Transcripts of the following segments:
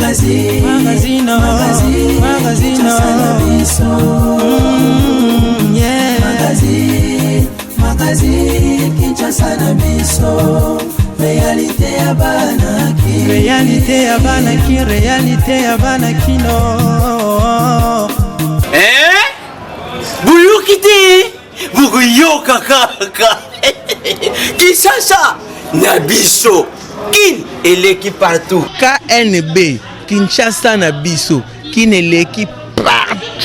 Magazino Magazine Kinshasa na biso Réalité ya banaki Réalité ya banaki Réalité ya banakino Buyukite Buguyoka kaka Kinshasa na biso Kin eleki partout KNB Kinshasa na biso Kin eleki partout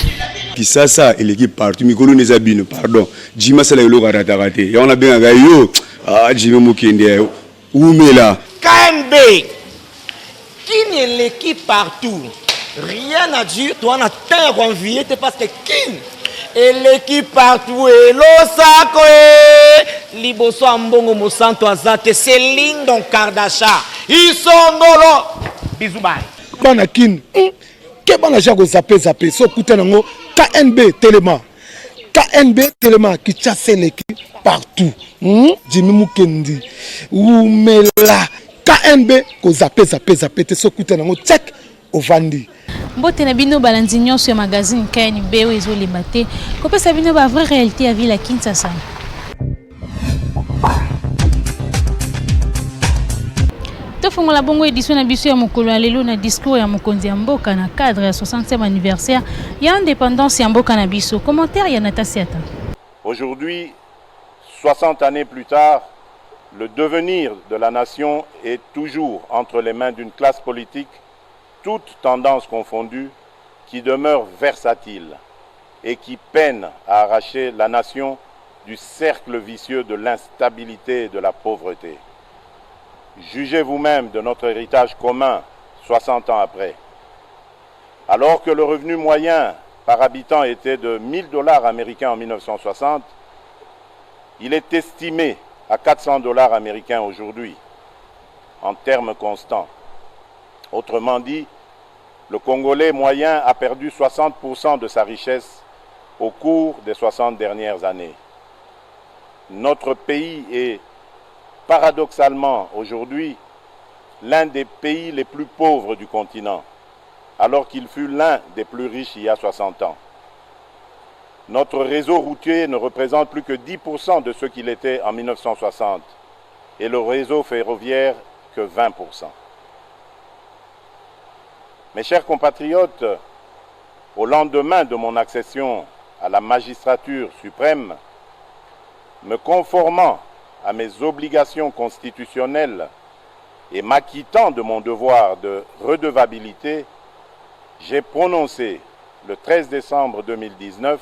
Kinshasa eleki partout mikolo neza bino pardon Jima sala yolo karatakate ya on a bien yo Jima mukende umela KNB Kin eleki partout rien à dire toi na terre envié parce que Kin eleki partout et losako liboso ambongo mosanto azate Céline Don Kardashian isongolo bisous bye bana Kin ke bana jako zape so kuta nango KNB Telema qui chasse l'équipe partout Jimmy Mukendi umela KNB ko zape te so kuta nango check ovandi Mbote na bino balandi nyonso ya magazine KNB wezo libate ko pesa bino ba vraie réalité ya ville à Kinshasa. Tofongola bongo édition na biso ya mokolo ya lelo na discours ya mokonzi ya mboka na cadre ya 60e anniversaire ya indépendance ya mboka na biso. Commentaire ya Natasiata. Aujourd'hui, 60 années plus tard, le devenir de la nation est toujours entre les mains d'une classe politique toutes tendances confondues, qui demeure versatile et qui peine à arracher la nation du cercle vicieux de l'instabilité et de la pauvreté. Jugez vous-même de notre héritage commun 60 ans après. Alors que le revenu moyen par habitant était de $1000 américains en 1960, il est estimé à $400 américains aujourd'hui, en termes constants. Autrement dit, le Congolais moyen a perdu 60% de sa richesse au cours des 60 dernières années. Notre pays est paradoxalement aujourd'hui l'un des pays les plus pauvres du continent, alors qu'il fut l'un des plus riches il y a 60 ans. Notre réseau routier ne représente plus que 10% de ce qu'il était en 1960 et le réseau ferroviaire que 20%. Mes chers compatriotes, au lendemain de mon accession à la magistrature suprême, me conformant à mes obligations constitutionnelles et m'acquittant de mon devoir de redevabilité, j'ai prononcé le 13 décembre 2019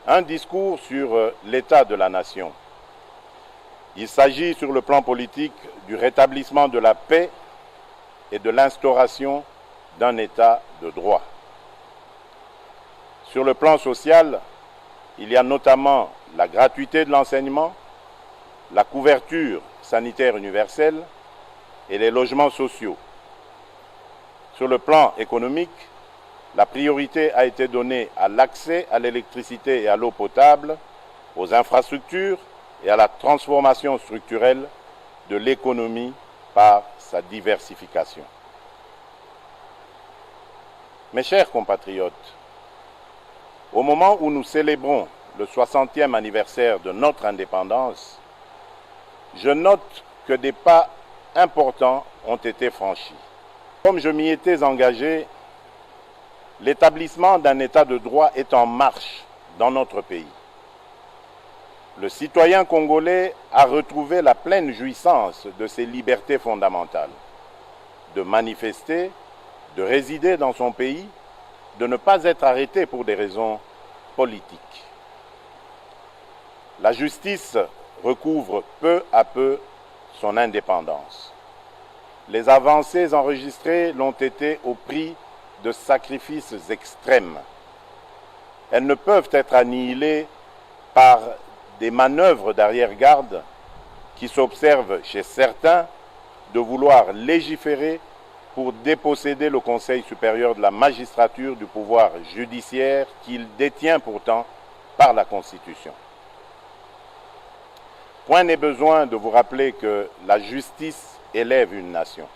un discours sur l'état de la nation. Il s'agit sur le plan politique du rétablissement de la paix et de l'instauration d'un état de droit. Sur le plan social, il y a notamment la gratuité de l'enseignement, la couverture sanitaire universelle et les logements sociaux. Sur le plan économique, la priorité a été donnée à l'accès à l'électricité et à l'eau potable, aux infrastructures et à la transformation structurelle de l'économie par sa diversification. Mes chers compatriotes, au moment où nous célébrons le 60e anniversaire de notre indépendance, je note que des pas importants ont été franchis. Comme je m'y étais engagé, l'établissement d'un état de droit est en marche dans notre pays. Le citoyen congolais a retrouvé la pleine jouissance de ses libertés fondamentales, de manifester, de résider dans son pays, de ne pas être arrêté pour des raisons politiques. La justice recouvre peu à peu son indépendance. Les avancées enregistrées l'ont été au prix de sacrifices extrêmes. Elles ne peuvent être annihilées par des manœuvres d'arrière-garde qui s'observent chez certains de vouloir légiférer pour déposséder le Conseil supérieur de la magistrature du pouvoir judiciaire qu'il détient pourtant par la Constitution. Point n'est besoin de vous rappeler que la justice élève une nation.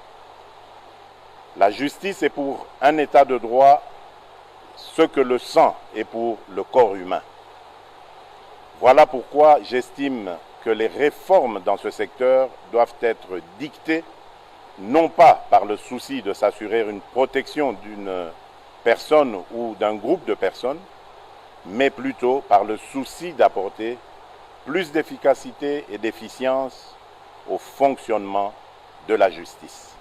La justice est pour un état de droit ce que le sang est pour le corps humain. Voilà pourquoi j'estime que les réformes dans ce secteur doivent être dictées non pas par le souci de s'assurer une protection d'une personne ou d'un groupe de personnes, mais plutôt par le souci d'apporter plus d'efficacité et d'efficience au fonctionnement de la justice.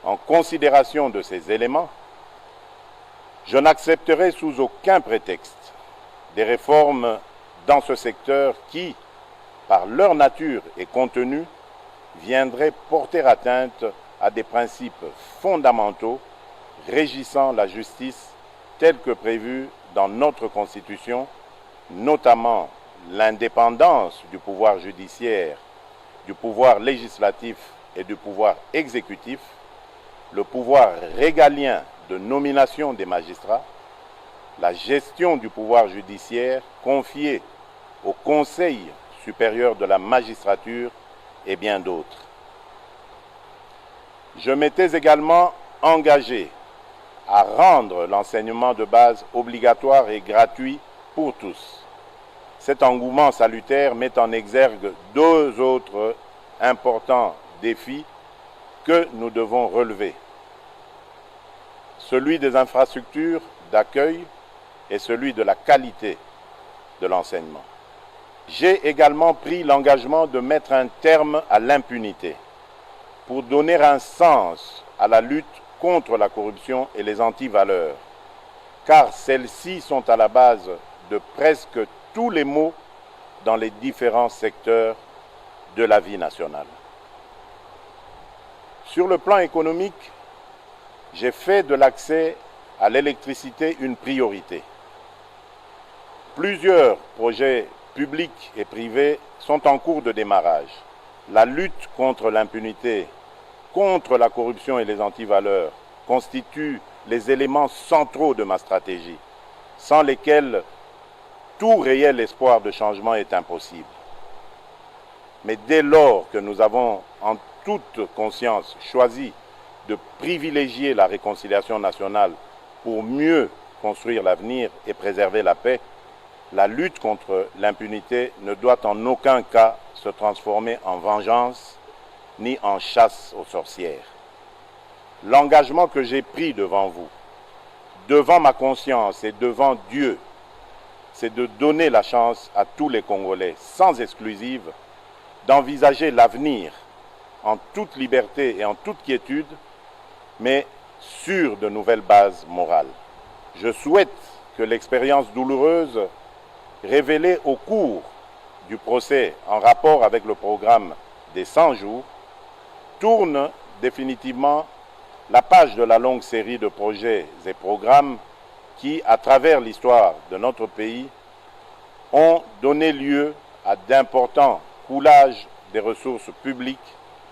En considération de ces éléments, je n'accepterai sous aucun prétexte des réformes dans ce secteur qui, par leur nature et contenu, viendraient porter atteinte à des principes fondamentaux régissant la justice telle que prévue dans notre Constitution, notamment l'indépendance du pouvoir judiciaire, du pouvoir législatif et du pouvoir exécutif, le pouvoir régalien de nomination des magistrats, la gestion du pouvoir judiciaire confiée au Conseil supérieur de la magistrature et bien d'autres. Je m'étais également engagé à rendre l'enseignement de base obligatoire et gratuit pour tous. Cet engouement salutaire met en exergue deux autres importants défis que nous devons relever. Celui des infrastructures d'accueil et celui de la qualité de l'enseignement. J'ai également pris l'engagement de mettre un terme à l'impunité pour donner un sens à la lutte contre la corruption et les antivaleurs, car celles-ci sont à la base de presque tous les maux dans les différents secteurs de la vie nationale. Sur le plan économique, j'ai fait de l'accès à l'électricité une priorité. Plusieurs projets publics et privés sont en cours de démarrage. La lutte contre l'impunité, contre la corruption et les antivaleurs constitue les éléments centraux de ma stratégie, sans lesquels tout réel espoir de changement est impossible. Mais dès lors que nous avons en toute conscience choisi de privilégier la réconciliation nationale pour mieux construire l'avenir et préserver la paix, la lutte contre l'impunité ne doit en aucun cas se transformer en vengeance ni en chasse aux sorcières. L'engagement que j'ai pris devant vous, devant ma conscience et devant Dieu, c'est de donner la chance à tous les Congolais, sans exclusive, d'envisager l'avenir en toute liberté et en toute quiétude, mais sur de nouvelles bases morales. Je souhaite que l'expérience douloureuse révélée au cours du procès en rapport avec le programme des 100 jours tourne définitivement la page de la longue série de projets et programmes qui, à travers l'histoire de notre pays, ont donné lieu à d'importants coulages des ressources publiques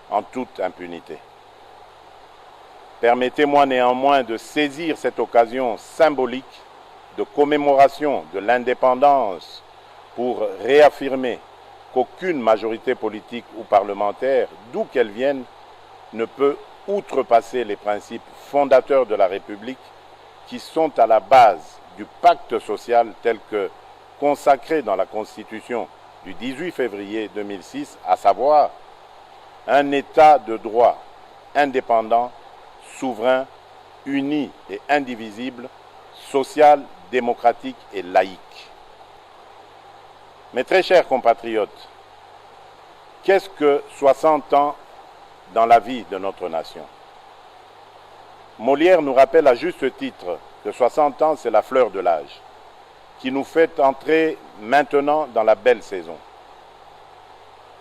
en toute impunité. Permettez-moi néanmoins de saisir cette occasion symbolique de commémoration de l'indépendance pour réaffirmer qu'aucune majorité politique ou parlementaire, d'où qu'elle vienne, ne peut outrepasser les principes fondateurs de la République qui sont à la base du pacte social tel que consacré dans la Constitution du 18 février 2006, à savoir un État de droit indépendant, souverain, uni et indivisible, social, démocratique et laïque. Mes très chers compatriotes, qu'est-ce que 60 ans dans la vie de notre nation? Molière nous rappelle à juste titre que 60 ans, c'est la fleur de l'âge, qui nous fait entrer maintenant dans la belle saison.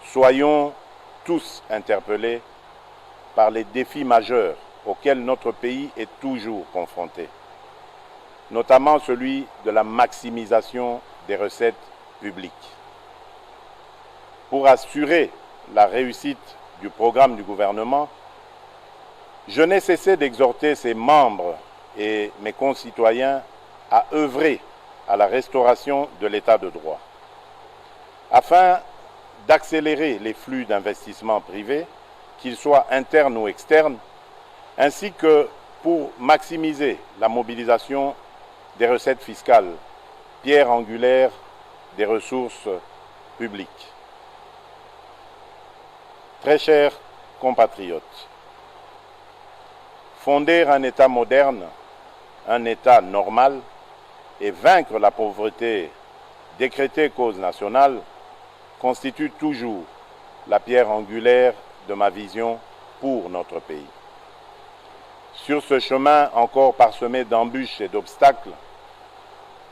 Soyons tous interpellés par les défis majeurs auxquels notre pays est toujours confronté, notamment celui de la maximisation des recettes publiques. Pour assurer la réussite du programme du gouvernement, je n'ai cessé d'exhorter ses membres et mes concitoyens à œuvrer à la restauration de l'état de droit, afin d'accélérer les flux d'investissement privés, qu'ils soient internes ou externes, ainsi que pour maximiser la mobilisation des recettes fiscales, pierre angulaire des ressources publiques. Très chers compatriotes, fonder un État moderne, un État normal et vaincre la pauvreté décrétée cause nationale constitue toujours la pierre angulaire de ma vision pour notre pays. Sur ce chemin encore parsemé d'embûches et d'obstacles,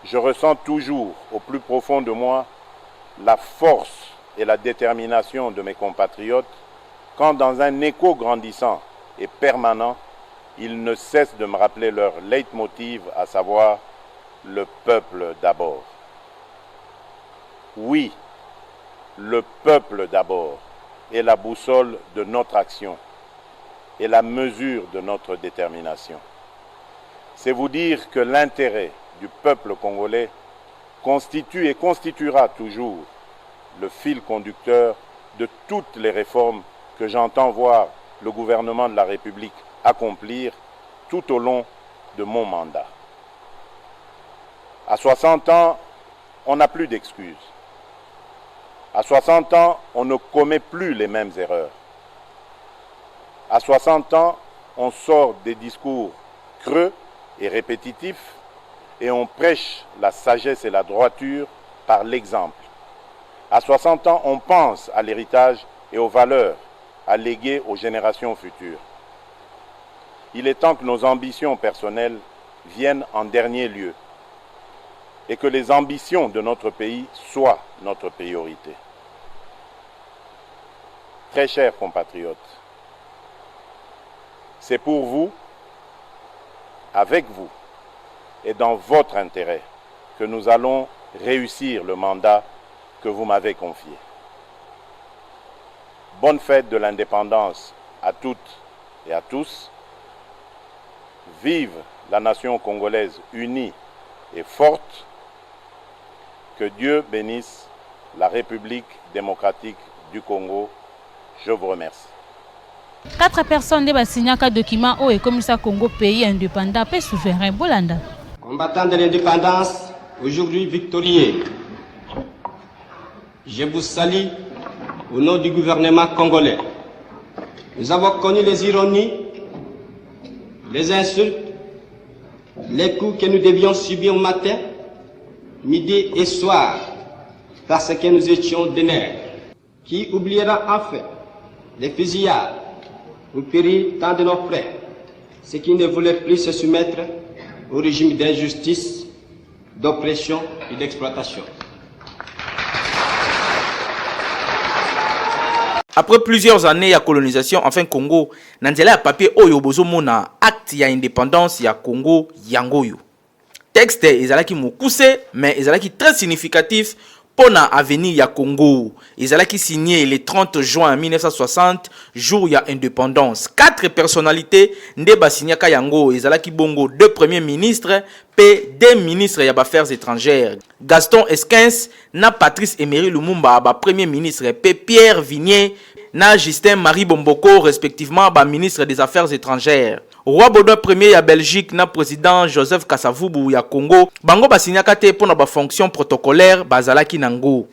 je ressens toujours au plus profond de moi la force et la détermination de mes compatriotes quand dans un écho grandissant et permanent, ils ne cessent de me rappeler leur leitmotiv, à savoir le peuple d'abord. Oui, le peuple d'abord est la boussole de notre action et la mesure de notre détermination. C'est vous dire que l'intérêt du peuple congolais constitue et constituera toujours le fil conducteur de toutes les réformes que j'entends voir le gouvernement de la République accomplir tout au long de mon mandat. À 60 ans, on n'a plus d'excuses. À 60 ans, on ne commet plus les mêmes erreurs. À 60 ans, on sort des discours creux et répétitifs et on prêche la sagesse et la droiture par l'exemple. À 60 ans, on pense à l'héritage et aux valeurs à léguer aux générations futures. Il est temps que nos ambitions personnelles viennent en dernier lieu et que les ambitions de notre pays soient notre priorité. Très chers compatriotes, c'est pour vous, avec vous et dans votre intérêt que nous allons réussir le mandat que vous m'avez confié. Bonne fête de l'indépendance à toutes et à tous. Vive la nation congolaise unie et forte. Que Dieu bénisse la République démocratique du Congo. Je vous remercie. 4 personnes de signaka document au et comme ça Congo pays indépendant et souverain Bolanda. Combattants de l'indépendance, aujourd'hui victorieux, je vous salue au nom du gouvernement congolais. Nous avons connu les ironies, les insultes, les coups que nous devions subir au matin, midi et soir, parce que nous étions des nègres. Qui oubliera enfin les fusillades où périt tant de nos frères, ceux qui ne voulaient plus se soumettre au régime d'injustice, d'oppression et d'exploitation. Après plusieurs années de colonisation, enfin Congo, Nanzela a papier oyo bozo mona acte ya indépendance ya Congo yangoyo. Texte ezalaki mokuse, mais ezalaki très significatif pour l'avenir ya Congo. Ezalaki signé le 30 juin 1960, jour ya indépendance. 4 personnalités ndeba signaka yango. Ezalaki bongo 2 premiers ministres, p 2 ministres ya affaires étrangères. Gaston Esquens na Patrice Emery Lumumba ba premier ministre, p Pierre Vignier na Justin Marie Bomboko respectivement ba ministre des affaires étrangères. Roi Baudouin Ier ya Belgique na président Joseph Kasavubu ya Congo bango basignaka te pona ba fonction protocolaire bazalaki nango.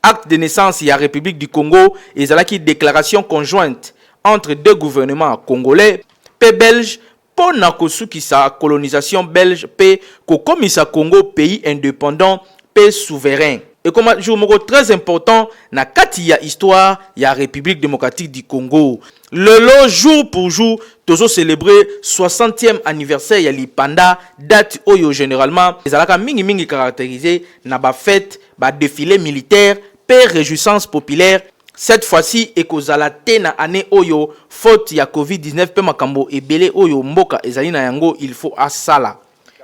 Acte de naissance ya République du Congo ezalaki déclaration conjointe entre 2 gouvernements congolais pe belge pona kosukisa colonisation belge pe kokomisa Congo pays indépendant pe souverain. Et comme un jour très important na kati ya histoire ya République démocratique du Congo. Le lot jour pour jour tozo célébrer 60e anniversaire ya Lipanda, date oyo généralement ezalaka mingi caractérisé na ba fête ba défilé militaire pe réjouissance populaire. Cette fois-ci ekozala te na année oyo faute ya Covid-19 pe makambo ebele oyo mboka ezali na yango il faut asala.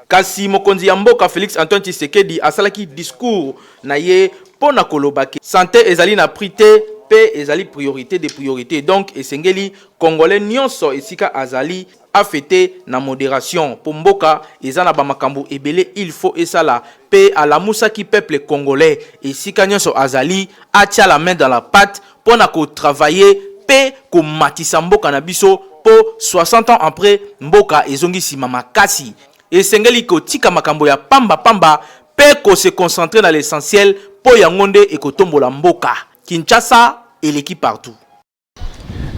Kasi mokonzi ya mboka Félix Antoine Tshisekedi asalaki discours na ye pona kolobaki santé ezali na priorité pe ezali priorité de priorité donc esengeli congolais nyonso esika azali afete na modération po mboka ezana ba makambo ebele il faut esala pe alamusaki peuple congolais esika nyonso azali atia la main dans la pâte pona ko travailler pe ko matisa mboka na biso po 60 ans après mboka ezongisi mama kasi. Esengeli kotika makambo ya pamba pamba pe ko se concentrer dans l'essentiel po yangonde ekotombola mboka. Kinshasa et l'équipe partout.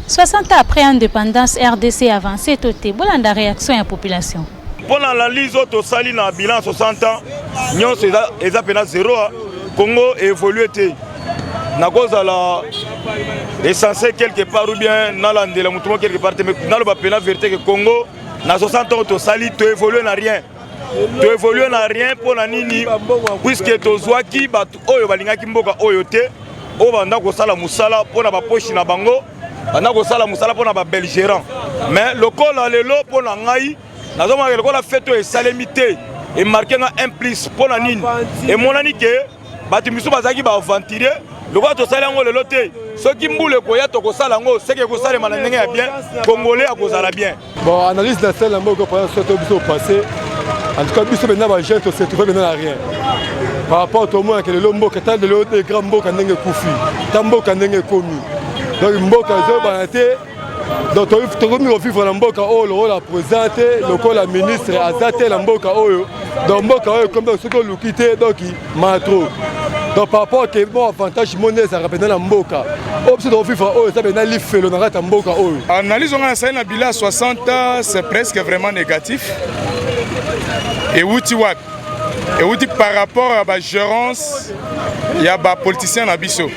60 ans après indépendance, RDC avancé toté. Bolanda réaction à la population. Pour l'analyse au sali na bilan 60 ans, nous c'est à 0. Congo évolué. Na cause la essentiel quelque part ou bien dans la mouvement quelque part, mais dans le vérité que Congo na 60 ans au sali tu évolué na rien. Tu évolué na rien pour la nini puisque tu zwaki batu oyo balingaki mboka oyo te o banda ko sala musala pour na ba poche na bango. On a kosala musala pour na belgérant mais le col a lelo pour na ngai nazoma le col a fait to salemité et marqué un plus pour la nine et mon ani que batimusu bazaki ba aventurer le col to sala ngo lelo te ce qui mboule ko ya to kosala ngo c'est que kosala mananga ya bien congolais a kosala bien bon analyse na celle moko pendant ce temps au passé en tout cas biso maintenant ba jeune to se trouver maintenant rien par rapport au moins que le lombo que tant de l'autre grand mboka ndenge kufi tambo ndenge komi. Donc mboka zo banate donc tu remis vivre na mboka o le rôle à présenter le col la ministre azate la mboka oyo donc mboka oyo comme ce que lu quitter donc matro donc par rapport que bon avantage monnaie ça rappelle na mboka option de vivre oyo ça bena li felo na rata mboka oyo analyse on a ça na bilan 60 c'est presque vraiment négatif et outi wat et outi par rapport à la gérance il y a ba politicien na biso.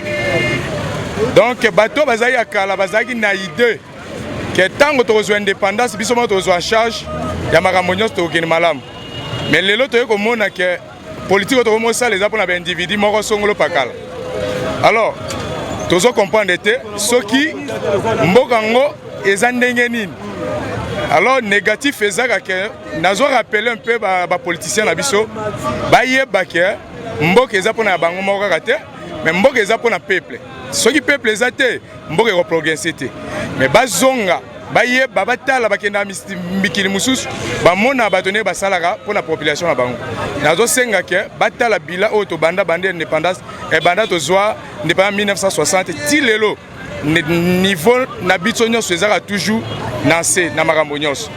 Donc, bateau bazaki akala bazaki na idée que tant que tu reçois indépendance, biso mo tu reçois en charge ya makambo nyonso to okende malamu. Mais lelo to komona que politique to mo ça les apona ba individu moko songolo pakala. Alors, tozo comprendre te soki mboka ngo eza ndenge nini. Alors négatif ezaka que nazo rappeler un peu ba politicien na biso ba yeba que mboka eza pona bango moko kate mais mboka eza pona peuple. Ce qui peuple les athées, mboka ko progresser te. Mais bazonga, baye babatala bakenda mikili mususu, ba mona batone ba salaka pour la population na bango. Nazo senga ke batala bila auto banda bande indépendance et banda to zwa indépendance 1960 ti lelo niveau na bitonyo sezaka toujours nancé na makambo nyonso.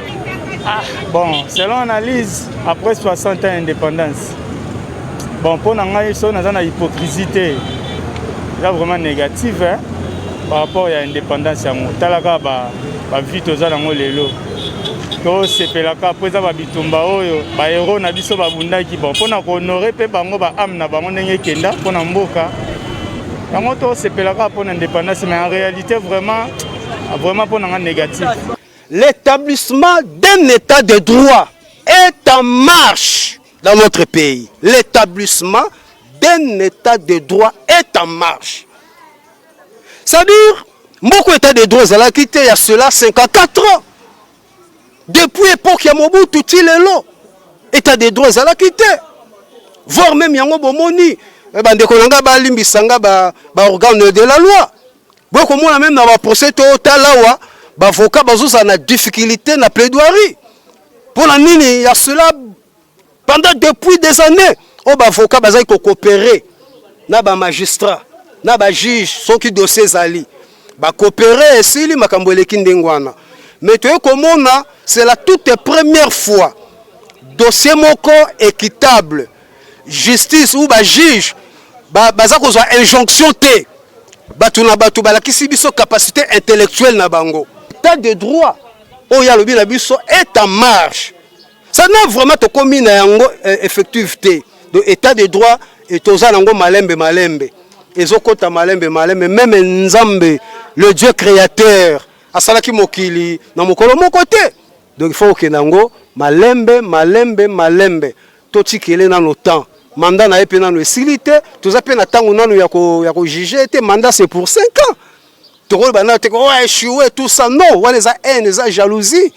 Bon, selon analyse après 60 ans indépendance. Bon pour nanga so na za hypocrisie c'est vraiment négatif hein, par rapport à l'indépendance. Talaka ba vite aux alango lelo. To sepelaka après ça ba bitumba oyo ba héros na biso ba bundaki bon pona ko honorer pe bango ba âme na bango ndenge kenda pona mboka. Yango to sepelaka pona indépendance mais en réalité vraiment pona négatif. L'établissement d'un état de droit est en marche dans notre pays. L'établissement d'un état de droit est en marche. C'est-à-dire, beaucoup d'état de droit, ça a quitté il y a cela 54 ans. Depuis l'époque, il y a Mobutu, Tilelo. État de droit, ça a quitté. Voire même, il y a Mobomoni. Bandekonanga, Balimbisanga, organe de la loi. Beaucoup moins même dans le procès, Talawa, avocat, ça a difficulté, na plaidoirie. Pour la nini, il y a cela pendant depuis des années. O ba avocat bazai ko coopérer na ba magistrat na ba juge soki dossier zali ba coopérer esili makambo eleki ndengwana mais tu komona c'est la toute première fois dossier moko équitable justice ou ba juge baza ko zwa injonction te batu na batu balakisi biso capacité intellectuelle na bango état de droit o ya lobi na biso est en marche ça n'a vraiment to commis na yango effectivité de état de droit et toza nango malembe ezokota malembe même nzambe le Dieu créateur asalaki mokili na mokolo moko te donc il faut que nango malembe totikele na no temps mandat na epe na no esilité toza pe na tango nanu ya ko juger te mandat c'est pour 5 ans tokolo bana te ko échouer tout ça non wala za haine za jalousie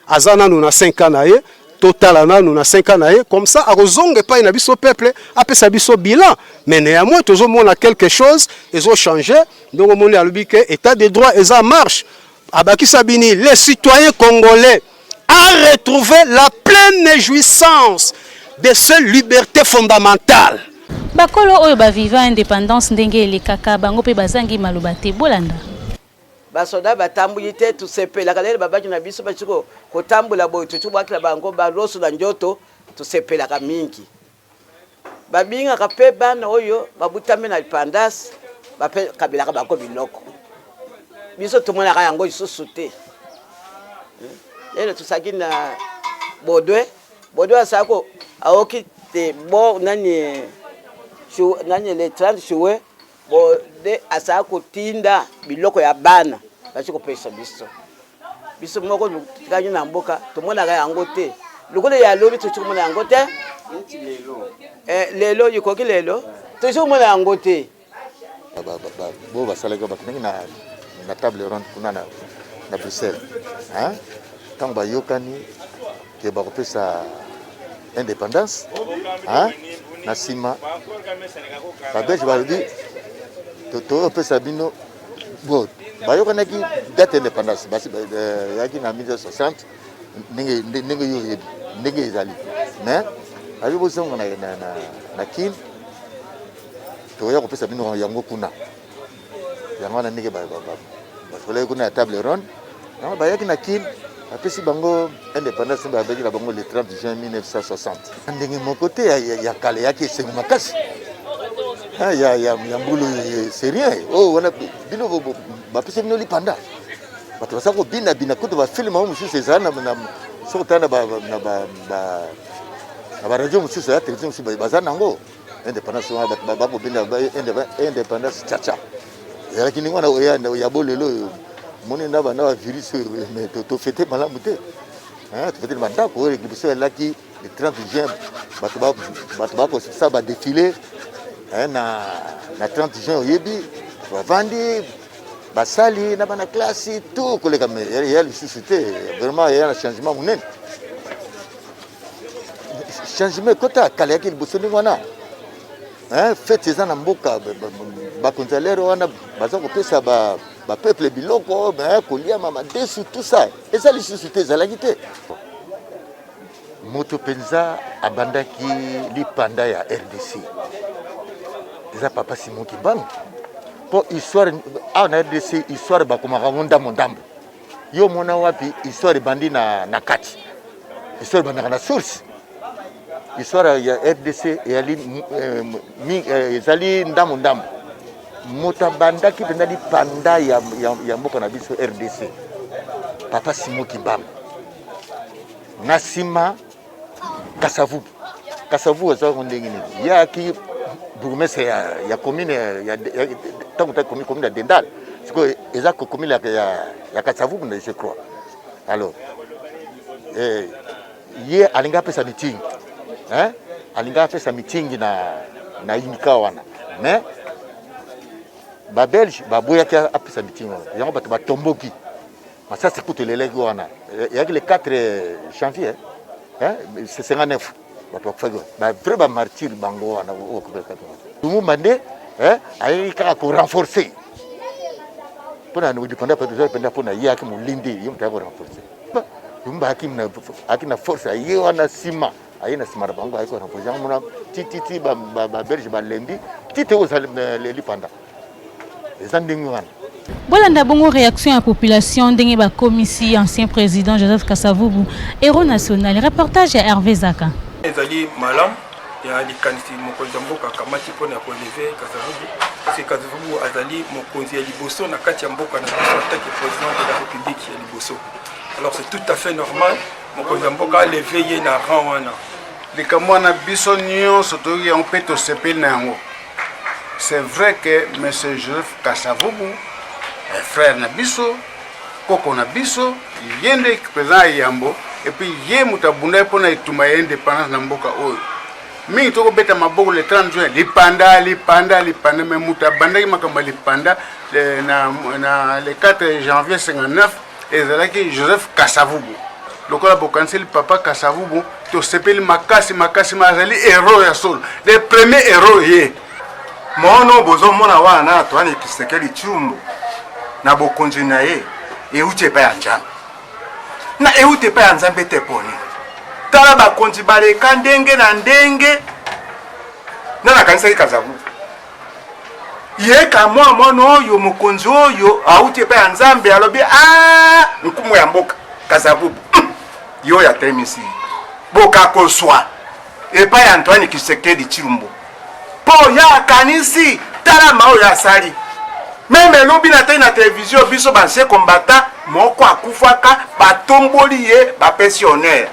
azana no na 5 ans na ye total nous na 5 ans comme ça à rozonge pas na biso peuple après ça biso bilan mais néanmoins toujours on a quelque chose ils ont changé donc on a lu que état de droit et ça marche abaki sabini les citoyens congolais a retrouvé la pleine jouissance de ces libertés fondamentales. Bakolo oyo ba vivant indépendance ndenge elekaka bango pe bazangi maloba te bolanda. basoda batambuli te tusepelaka lelo babaki na biso bachiko kotambula boyo tuchubwakila bango baroso na njoto tusepelaka mingi babingaka mpe bana oyo babutami na lipandasi bapekabelaka bango biloko biso tomonaka yango lisusu te lelo tusaki na bodwe asako aoki te bo nani le 30 juin bode asako tinda biloko ya bana basi kopesa biso moko tukanye na mboka tomonaka yango te lokole ya lobi tuchumona yango te lelo yikoki lelo tuchumona yango te bo basalaka bakingi na table ronde kuna na Bruxelles hein tant bayokani ke bakopesa indépendance hein na sima babelge balobi topesa bino bo bayokanaki date indépendance basi yaki na 1960 ndenge ezali mais ayo bozonga na kin toya kopesa bino yango kuna yango na ndenge basolai kuna ya table ronde yango bayaki na kin apesi bango indépendance babeki na bango le 30 juin 1960 ndenge moko te ya kale yaki esengo makasi ya mbulu c'est rien oh wana bino bapesi bino lipanda bato basaka kobina kutu bafilme ao mosusu ezala na sokotana na baradio mosusu ya télévision mosusu baza nango indépendance wana bato bakobina indépendance chacha ezalaki ndenge wana ya bolelo moni na bana virus mais tofete malamu te tofete bandako oyo liboso elaki le 30 juin bato bakosisa badefile na 30 juin oyebi bavandi basali na bana klasi tout koleka ya lisusu te vraiment ya na changement monene changement kota kala yaki liboso ndenge wana fete eza na mboka bakonzi alero wana baza kopesa bapeuple biloko kolia mamadesu tout ça eza lisusu te ezalaki te moto mpenza abandaki lipanda ya RDC eza papa Simon Kimbangu po histoire awa na RDC histoire bakomaka ngo ndambo yo mona wapi histoire bandi na kati histoire bandaka na source histoire ya RDC ezali ndambo moto abandaki mpenza lipanda ya mboka na biso RDC papa Simon Kimbangu na nsima Kasavubu azalaka ndenge nini yaki bourgmestre ya commune tango commune ya Dendal sikoyo eza commune ya Kasavubu na je crois alors ye alinga apesa mitingi alinga apesa mitingi na inika wana mais babelge baboyaki apesa mitingi wana yango bato batomboki masasi kutu eleleki wana yaki le 4 janvier c'est 59 bato bakufaki vrai bamartyre bango wana lumumba nde ayeki kaka korenforce mpona dipenda mpona ye aki molindi ye moto ayaki korenforce lumumba aki na force aye wana nsima aye na nsima na bango ayeki korenforce yango mona tititi babelge balembi tite ozala lipanda eza ndenge wana bolanda bongo réaction à population ndenge bakomisi ancien président Joseph Kasavubu héros national reportage ya Hervé Zaka ezali malamu ya likanisi mokonzi ya mboka akamati mpona koleve Kasavubu parce Kasavubu azali mokonzi ya liboso na kati ya mboka na biso atake président de la république ya liboso alors c'est tout à fait normal mokonzi ya mboka aleve ye na rang wana likambo wana biso nyonso toyoki yango mpe tosepeli na yango c'est vrai que M. Joseph Kasavubu frère na biso koko na biso yende président Yambo et puis ye mutabunda pona ituma ya indépendance na mboka oyo mingi toko beta maboko le 30 juin lipanda mais mutabanda makamba lipanda na le 4 janvier 59 ezalaki Joseph Kasavubu lokola bokanseli papa Kasavubu to sepeli makasi mazali héros ya solo le premier héros ye mono bozo mona wana twani Kisekeli Chumbu na bokonzi na ye euti epai ya nzambe na euti epai ya nzambe te poni tala bakonzi baleka ndenge na ndenge na nakanisaki Kasavubu yeka mwana oyo mokonzi oyo auti epai ya nzambe alobi nkumu ya mboka Kasavubu yo ya temisi bokakoswa epai ya Antoine Tshisekedi Tshilombo po ya kanisi talama oyo asali meme elobi na te na televizio biso banse kombata moko akufaka batomboli ye bapesi honneur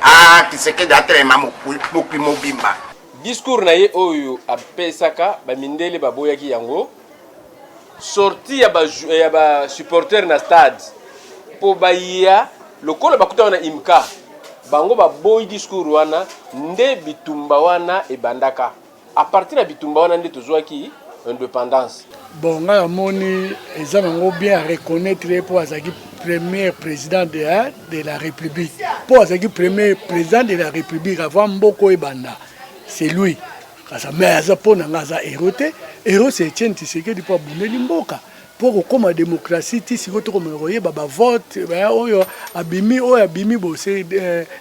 Tshisekedi atelema mokwi mobimba. Discours na ye oyo apesaka bamindele baboyaki yango sorti ya ba supporter na stade po baya lokola bakuta wana imka bango baboyi discours wana nde bitumba wana ebandaka a partir ya bitumba wana nde tozwaki indépendance. Bon, nga moni eza nango bien à reconnaître pour azaki premier président de la République. Pour azaki premier président de la République avant Mboko ebanda. C'est lui. Mais aza pona nga aza héroté. Héros c'est Etienne Tshisekedi pour abundeli mboka. Pour comme démocratie ti sikoto comme royer baba vote oyo abimi bo c'est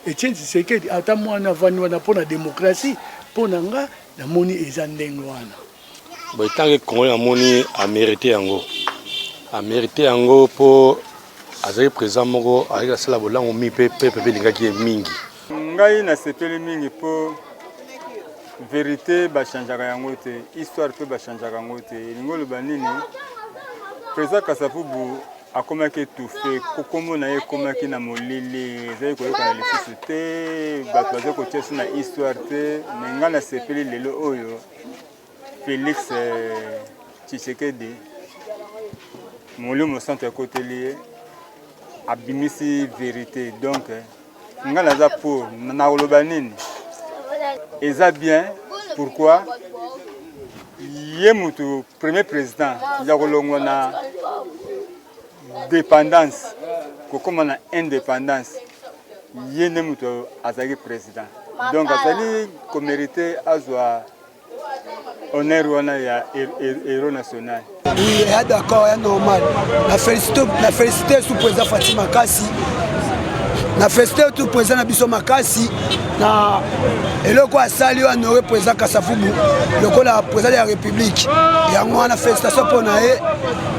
Etienne Tshisekedi ata mwana vani wana pona démocratie pona nga na moni eza ndenge wana. Bon, tant que Congolais a moni a mérité yango pour azali présent moko avec la sala bolango mi pepe lingaki mingi. Ngai na sepeli mingi po vérité ba chanjaka yango te, histoire pe ba chanjaka yango te. Lingolo banini président Kasavubu akomaki étouffé, kokombo na ye komaki na molili, ezali koyoka na lisusu te, bato bazali kotia so na histoire te, mais ngai na sepeli lelo oyo Félix Tshisekedi molimo centre côté lié abimisi vérité donc nga naza pour na koloba nini eza bien pourquoi ye mutu premier président ya kolongwa na dépendance kokoma na indépendance ye ne mutu azali président donc azali komérité azwa honneur wana ya héros national. Oui, d'accord, c'est normal. La félicité sous président Fatima Kassi. La félicité tout président Nabiso Makassi. Na eloko asali honoré président Kasavubu. Loko la président de la République. Yango wana félicitation pour nae.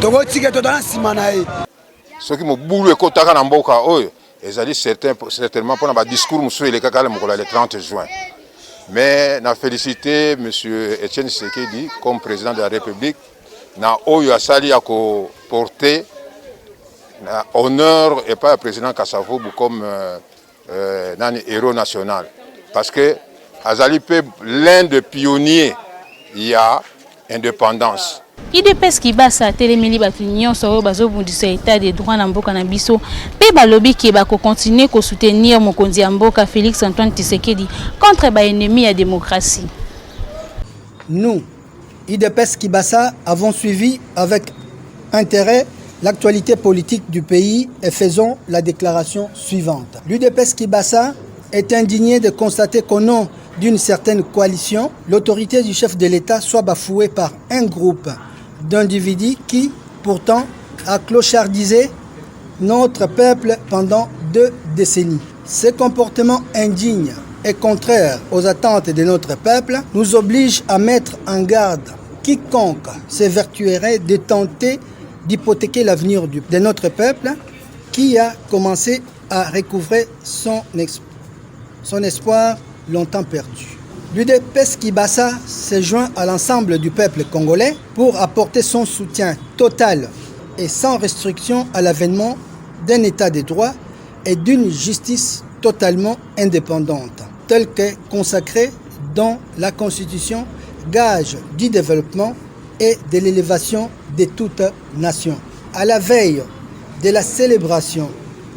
Toko tike to dans sima nae. Ce qui me boule ko taka na mboka oyo. Ezali certainement pour na discours musu ele kakale mokola le 30 juin. Mais na félicité M. Etienne Tshisekedi comme président de la République na oyo asali ya ko porter na honneur et pas le président Kasavubu comme nani héros national parce que azali pe l'un des pionniers il y a indépendance. IDPS Kibasa telemeli batu nyonso oyo bazobundisa état des droits na mboka na biso pe balobi ke bako continuer ko soutenir mokonzi ya mboka Félix Antoine Tshisekedi contre ba ennemis à démocratie. Nous, IDPS Kibasa, avons suivi avec intérêt l'actualité politique du pays et faisons la déclaration suivante. L'UDPS Kibasa est indigné de constater qu'au nom d'une certaine coalition, l'autorité du chef de l'État soit bafouée par un groupe d'individus qui, pourtant, a clochardisé notre peuple pendant 2 décennies. Ce comportement indigne et contraire aux attentes de notre peuple nous oblige à mettre en garde quiconque s'évertuerait de tenter d'hypothéquer l'avenir de notre peuple qui a commencé à recouvrer son espoir longtemps perdu. L'UDPS Kibasa se joint à l'ensemble du peuple congolais pour apporter son soutien total et sans restriction à l'avènement d'un état de droit et d'une justice totalement indépendante, telle que consacrée dans la Constitution, gage du développement et de l'élévation de toute nation. À la veille de la célébration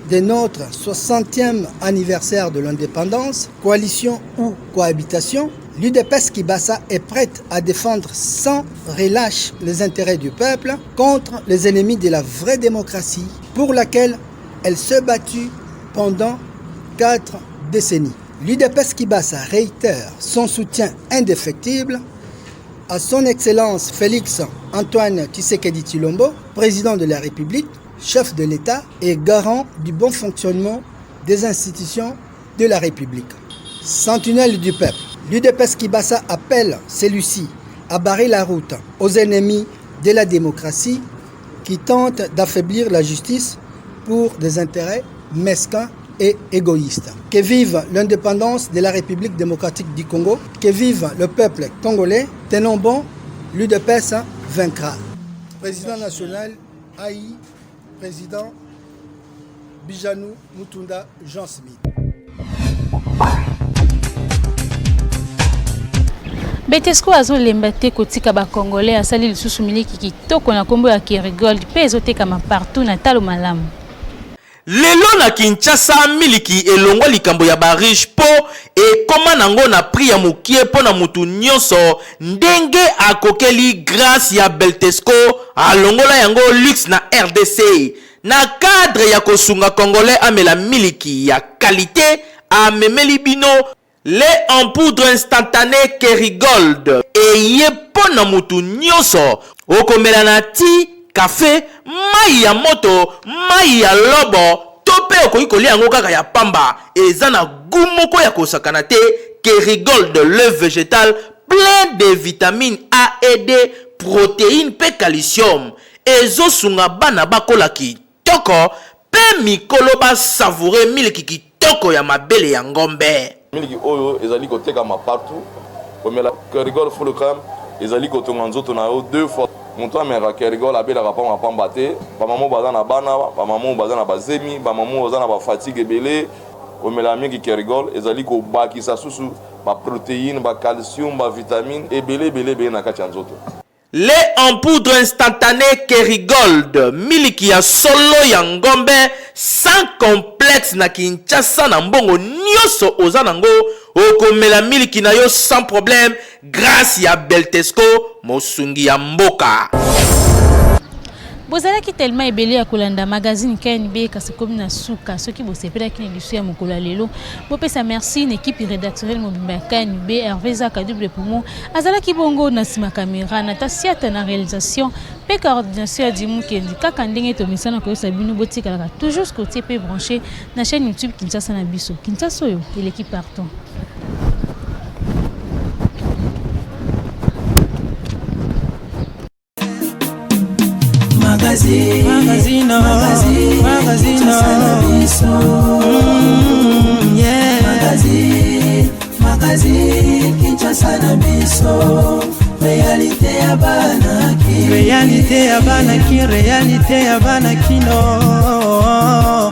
de notre 60e anniversaire de l'indépendance, coalition ou cohabitation, l'UDPS Kibasa est prête à défendre sans relâche les intérêts du peuple contre les ennemis de la vraie démocratie pour laquelle elle s'est battue pendant 4 décennies. L'UDPS Kibasa réitère son soutien indéfectible à son Excellence Félix Antoine Tshisekedi Tshilombo, président de la République, chef de l'État et garant du bon fonctionnement des institutions de la République. Sentinelle du peuple, l'UDPS Kibasa appelle celui-ci à barrer la route aux ennemis de la démocratie qui tentent d'affaiblir la justice pour des intérêts mesquins et égoïstes. Que vive l'indépendance de la République démocratique du Congo, que vive le peuple congolais, tenons bon, l'UDPS vaincra. Président national, Haï, président Bijanou Mutunda Jean Smith. Betesco azolemba te kotika ba Congolais asali lisusu miliki kitoko na kombo ya Kerigold pe ezotekama partout na talo malamu. Lelo na Kinshasa miliki elongwa likambo ya bariche po ekoma nango na pri ya mokie po na mutu nyonso ndenge akokeli grâce ya Beltesco alongola yango luxe na RDC na cadre ya kosunga Congolais amela miliki ya qualité amemeli bino lait en poudre instantanée Kerigold eye po na mutu nyonso okomela na ti café, mai ya moto, mai ya lobo, tope okoki kolia yango kaka ya pamba, eza na goût moko ya kosakana te. Kerigold, le végétal plein de vitamines A et D, protéines pe calcium. Ezo sunga bana bakola kitoko, pe mikolo ba savourer miliki kitoko ya mabele ya ngombe. Miliki oyo ezali koteka ma partout. Comme la Kerigold full crème, ezali kotonga nzoto na yo 2 fois. Monto amera Kerigold abelaka pa mapamba te, ba maman baza na bana, ba maman baza na bazemi, ba maman baza na ba fatigue ebele. Omela mingi Kerigold ezali ko bakisa susu ba protéines, ba calcium, ba vitamines ebele na kati ya nzoto. Lait en poudre instantanée Kerigold, miliki ya solo ya ngombe, sans complexe na Kinshasa na mbongo nyonso oza nango, okomela miliki na yo sans problème, grâce ya Beltesco, mosungi ya mboka. Bozala ki tellement ebele ya kolanda magazine KNB kasi komi na suka soki bosepela ki lisu ya mokolo lelo bopesa merci une équipe rédactionnelle mobimba KNB Hervé Zaka double poumon azala ki bongo na sima caméra na tasiata na réalisation pe coordination ya Dimu Kendi kaka ndenge to misana ko sabinu botika la toujours côté pe branché na chaîne YouTube Kinshasa na biso Kinshasa yo et l'équipe partant. Magazine, Kinshasa na biso. Réalité ya banaki, réalité ya banaki, réalité ya banaki no.